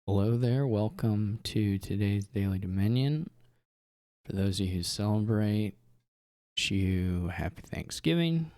Hello there, welcome to today's Daily Dominion. For those of you who celebrate, wish you happy Thanksgiving.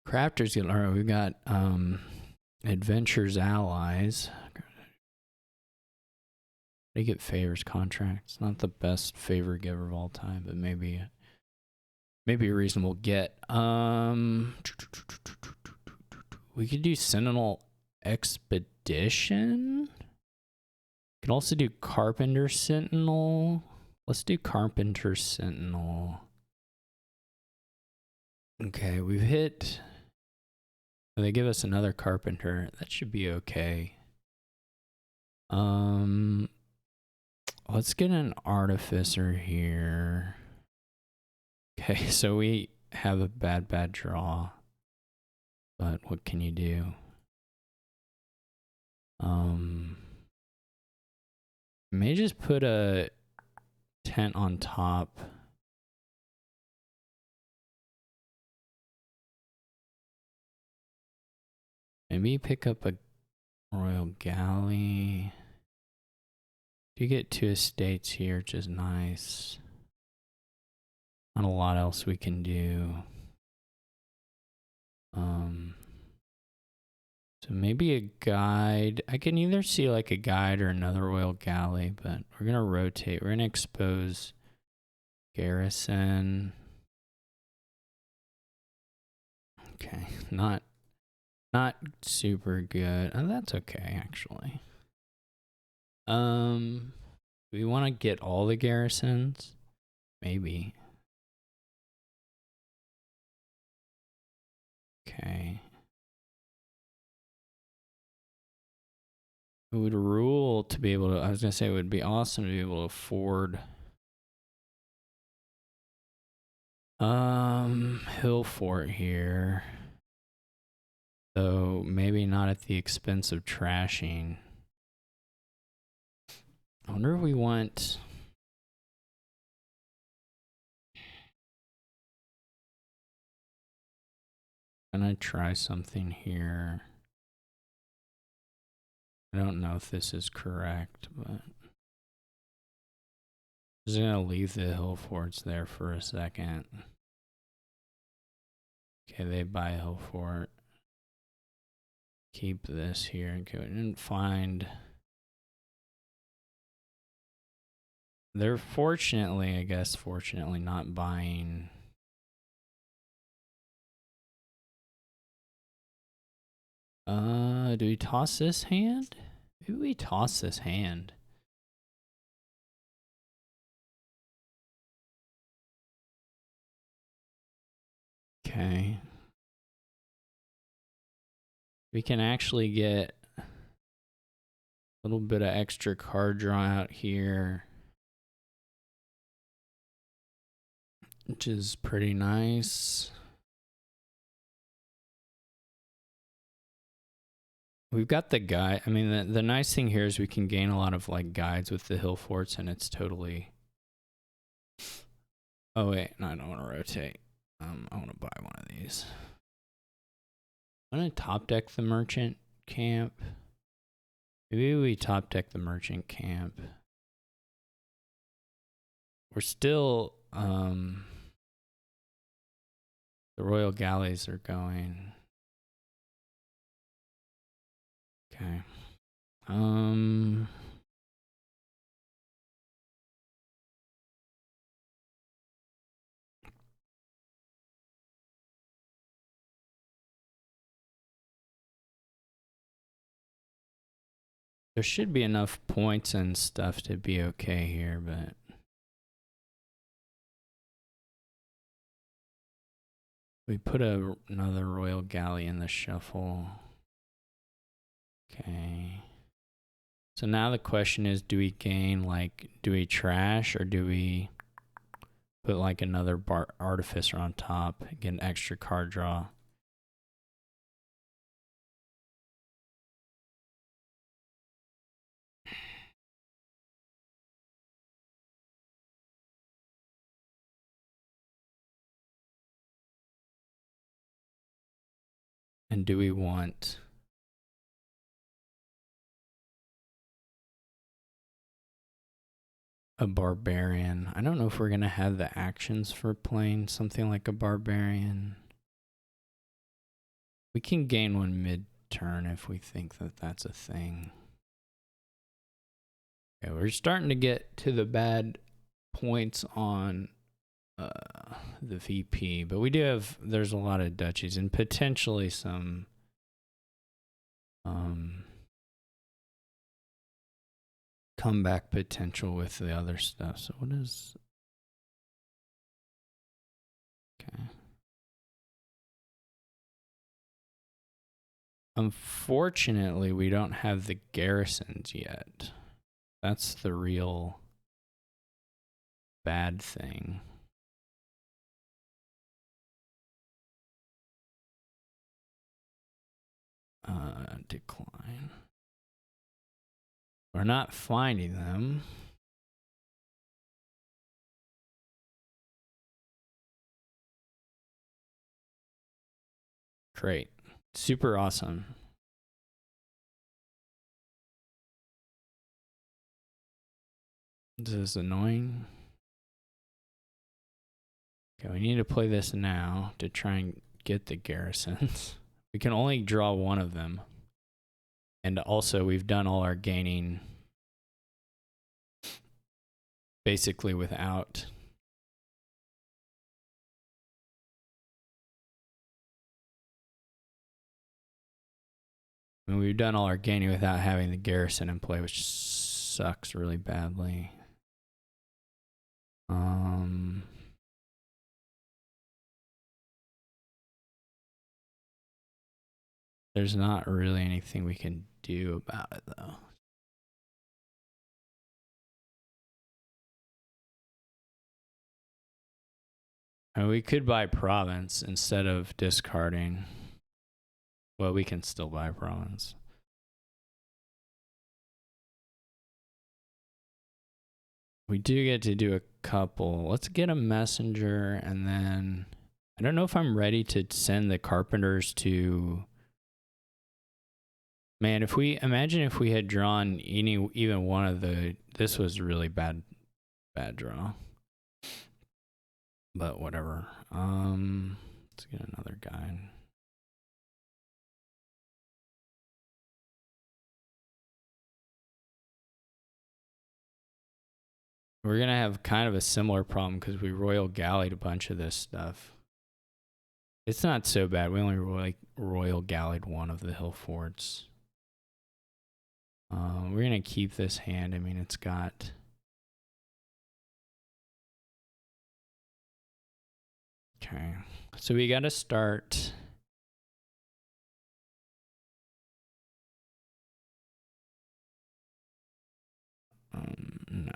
Crafters, alright, we've got Adventures Allies. They get favors contracts. Not the best favor giver of all time, but maybe a reasonable get. We could do Sentinel Expedition. Can also do Carpenter Sentinel. Let's do Carpenter Sentinel. Okay, we've hit. They give us another Carpenter. That should be okay. Let's get an Artificer here. Okay, so we have a bad draw. But what can you do? May just put a tent on top. Maybe pick up a Royal Galley. You get 2 estates here, which is nice. Not a lot else we can do. So maybe a guide. I can either see like a guide or another Royal Galley, but we're gonna rotate. We're gonna expose Garrison. Okay, not super good. Oh, that's okay actually. Do we want to get all the garrisons? Maybe. Okay. It would rule to be able to, I was going to say it would be awesome to be able to afford Hill Fort here. Though maybe not at the expense of trashing. I wonder if we want. Can I try something here? I don't know if this is correct, but I'm just gonna leave the Hill Forts there for a second. Okay, they buy Hill Fort. Keep this here. Okay, we didn't find. They're fortunately, I guess, not buying. Do we toss this hand? Maybe we toss this hand. Okay. We can actually get a little bit of extra card draw out here, which is pretty nice. We've got the guide. I mean, the nice thing here is we can gain a lot of like guides with the Hill Forts, and it's totally. Oh wait, no, I don't want to rotate. I want to buy one of these. I'm gonna top deck the merchant camp. Maybe we top deck the merchant camp. We're still the Royal Galleys are going. Okay. There should be enough points and stuff to be okay here, but we put another Royal Galley in the shuffle. Okay. So now the question is, do we gain, like, do we trash or do we put like another Artificer on top, get an extra card draw? And do we want a barbarian. I don't know if we're going to have the actions for playing something like a barbarian. We can gain one mid-turn if we think that that's a thing. Okay, we're starting to get to the bad points on the VP, but we do have, there's a lot of duchies and potentially some comeback potential with the other stuff. So what is, okay. Unfortunately, we don't have the garrisons yet. That's the real bad thing. Decline. We're not finding them. Great. Super awesome. This is annoying. Okay, we need to play this now to try and get the garrisons. We can only draw one of them. And also, we've done all our gaining basically without. I mean, we've done all our gaining without having the garrison in play, which sucks really badly. There's not really anything we can do about it, though. I mean, we could buy province instead of discarding. Well, we can still buy province. We do get to do a couple. Let's get a messenger, and then I don't know if I'm ready to send the carpenters to. Man, if we imagine if we had drawn even one of the, this was really bad draw. But whatever. Let's get another guy. We're gonna have kind of a similar problem because we royal gallied a bunch of this stuff. It's not so bad. We only royal gallied one of the hill forts. We're gonna keep this hand. I mean, it's got. Okay, so we got to start. No.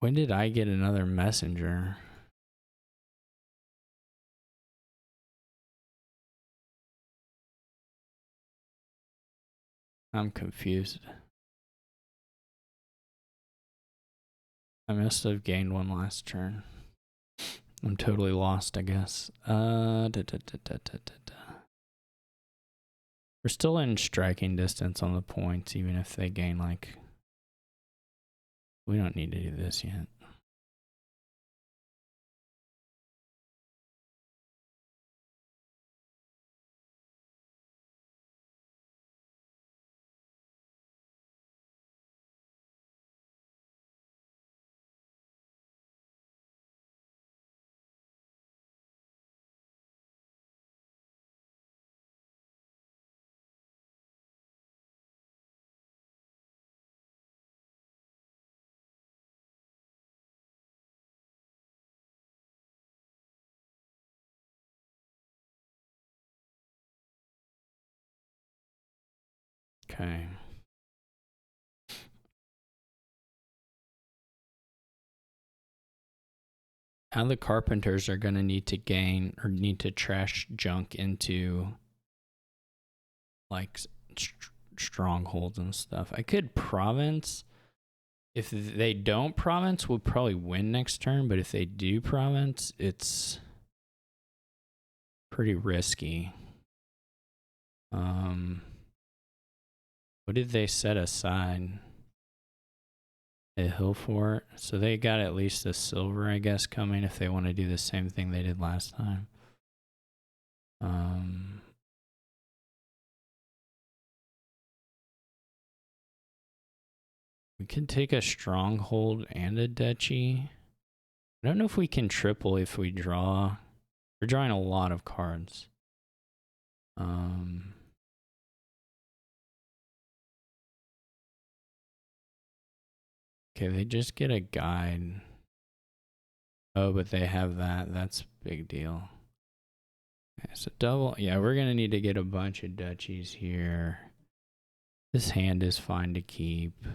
When did I get another messenger? I'm confused. I must have gained one last turn. I'm totally lost, I guess. We're still in striking distance on the points, even if they gain like. We don't need to do this yet. Okay. Now the carpenters are going to need to gain or need to trash junk into like strongholds and stuff. I could province. If they don't province, we'll probably win next turn. But if they do province, it's pretty risky. What did they set aside? A hill fort. So they got at least a silver, I guess, coming if they want to do the same thing they did last time. We could take a stronghold and a duchy. I don't know if we can triple if we draw. We're drawing a lot of cards. Okay, they just get a guide. Oh, but they have that. That's a big deal. Okay, so double. Yeah, we're going to need to get a bunch of duchies here. This hand is fine to keep.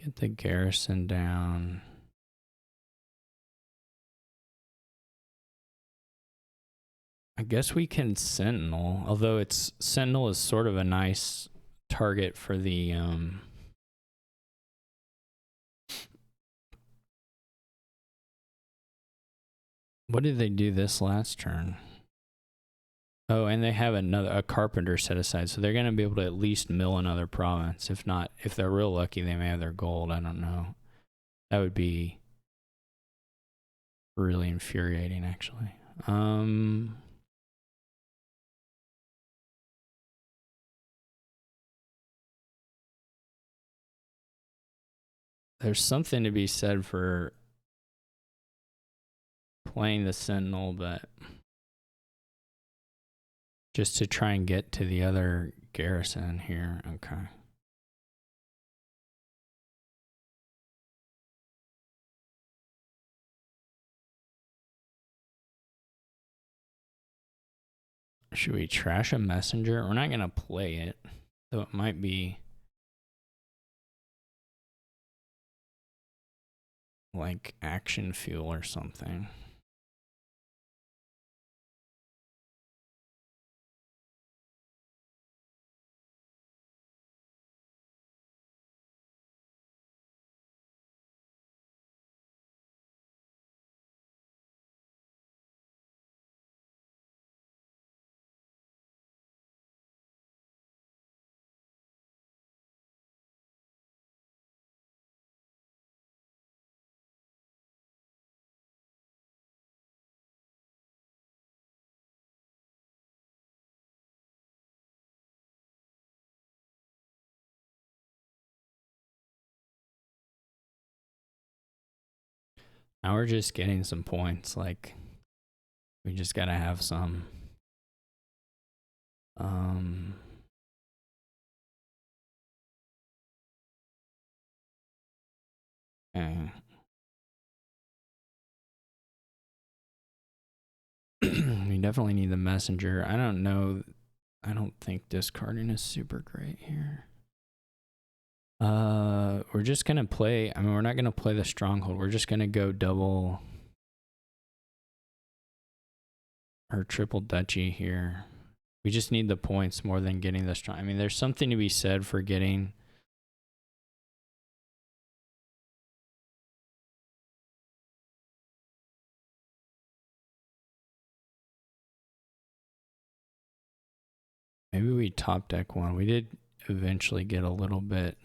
Get the garrison down. I guess we can Sentinel, although Sentinel is sort of a nice target for the what did they do this last turn? Oh, and they have a carpenter set aside, so they're going to be able to at least mill another province. If not, if they're real lucky, they may have their gold. I don't know. That would be really infuriating, actually. There's something to be said for playing the Sentinel, but just to try and get to the other garrison here. Okay. Should we trash a messenger? We're not going to play it, though it might be like action fuel or something. Now we're just getting some points. Like, we just gotta have some. Okay. We definitely need the messenger. I don't know. I don't think discarding is super great here. We're just gonna play. I mean, we're not gonna play the stronghold. We're just gonna go double or triple duchy here. We just need the points more than getting the strong. I mean, there's something to be said for getting. Maybe we top deck one. We did eventually get a little bit.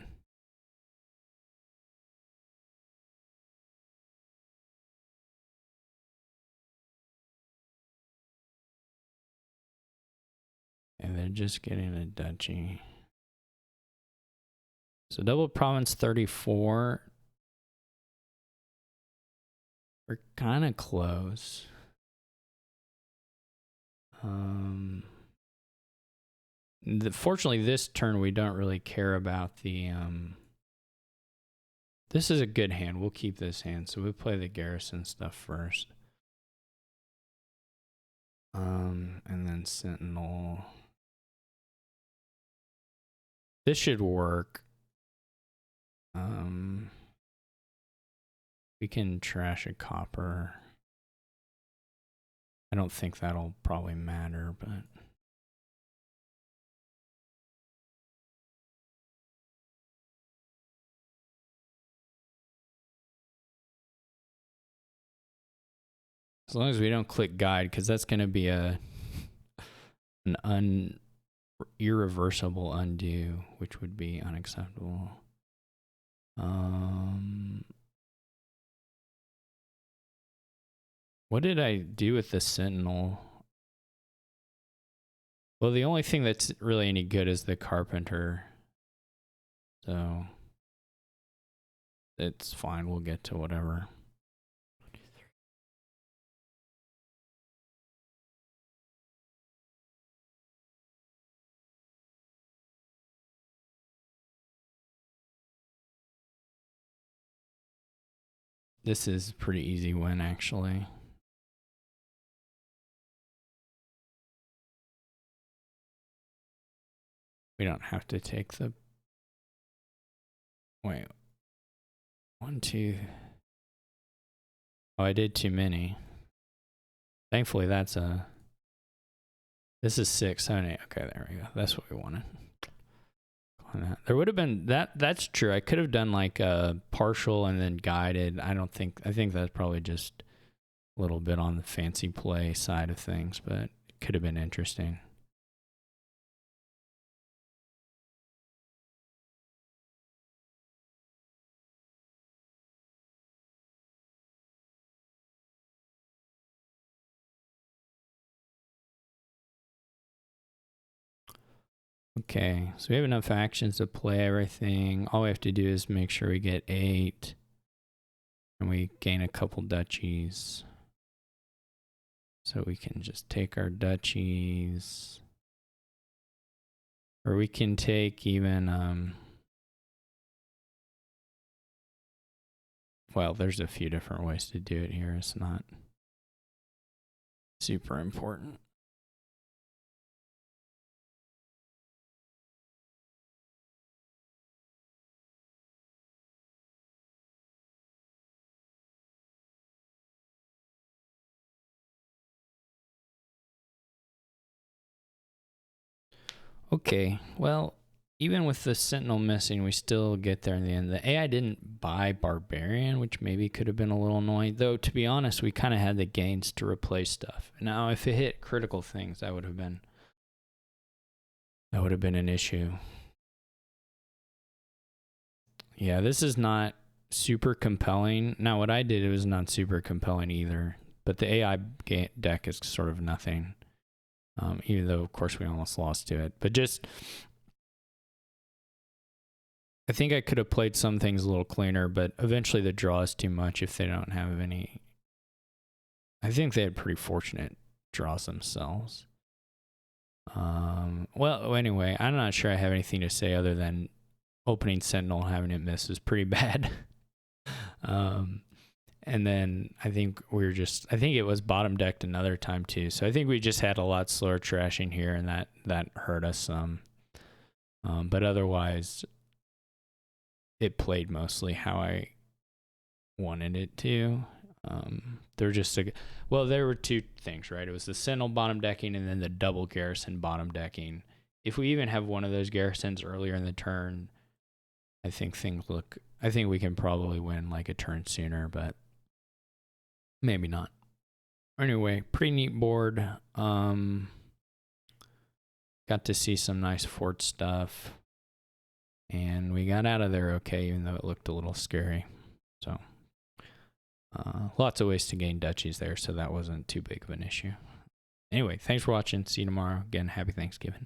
And they're just getting a duchy. So double province 34. We're kind of close. Fortunately, this turn we don't really care about the. This is a good hand. We'll keep this hand. So we'll play the garrison stuff first. And then Sentinel. This should work. We can trash a copper. I don't think that'll probably matter, but as long as we don't click guide, because that's going to be an irreversible undo, which would be unacceptable. What did I do with the Sentinel? Well, the only thing that's really any good is the Carpenter. So it's fine. We'll get to whatever. This is a pretty easy win, actually. We don't have to take the... Wait. 1, 2... Oh, I did too many. Thankfully, that's a... This is 6, 7, 8. Okay, there we go. That's what we wanted. There would have been... That's true. I could have done like a partial and then guided. I think that's probably just a little bit on the fancy play side of things, but it could have been interesting. Okay, so we have enough actions to play everything. All we have to do is make sure we get 8. And we gain a couple duchies. So we can just take our duchies. Or we can take even... well, there's a few different ways to do it here. It's not super important. Okay, well, even with the Sentinel missing, we still get there in the end. The AI didn't buy Barbarian, which maybe could have been a little annoying. Though, to be honest, we kind of had the gains to replace stuff. Now, if it hit critical things, that would have been an issue. Yeah, this is not super compelling. Now, what I did, it was not super compelling either. But the AI deck is sort of nothing. Even though, of course, we almost lost to it. But just... I think I could have played some things a little cleaner, but eventually the draw is too much if they don't have any... I think they had pretty fortunate draws themselves. Well, anyway, I'm not sure I have anything to say other than opening Sentinel and having it miss is pretty bad. And then I think I think it was bottom decked another time too. So I think we just had a lot slower trashing here, and that hurt us some. But otherwise, it played mostly how I wanted it to. There were two things, right? It was the Sentinel bottom decking and then the double Garrison bottom decking. If we even have one of those Garrisons earlier in the turn, I think we can probably win like a turn sooner, but maybe not. Anyway, pretty neat board. Got to see some nice fort stuff. And we got out of there okay, even though it looked a little scary. So, lots of ways to gain duchies there, so that wasn't too big of an issue. Anyway, thanks for watching. See you tomorrow. Again, happy Thanksgiving.